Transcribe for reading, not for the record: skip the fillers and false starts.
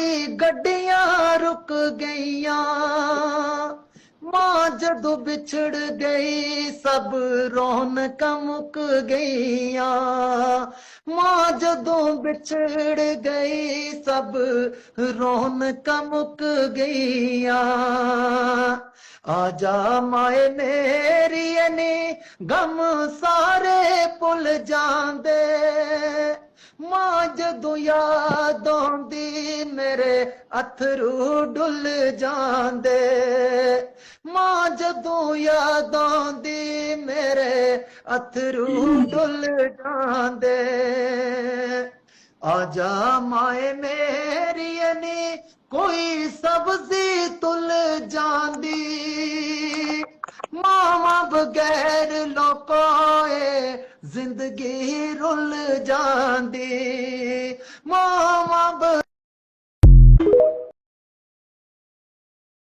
दी गड्डियां रुक गईयां, मां जदों बिछड़ गई सब रौनकां मुक गईयां, मां जदों बिछड़ गई सब रौनकां मुक गईयां। आजा माए मेरी नी गम सारे भुल जांदे, मां जदों याद आउंदी मेरे अथरू डुल जांदे, मां जदों याद आउंदी मेरे अथरू डुल जांदे। आजा माए मेरी नी कोई सब्जी तुल जांदी, मावा बगैर लोकोए जिंदगी रुल जांदी, मावा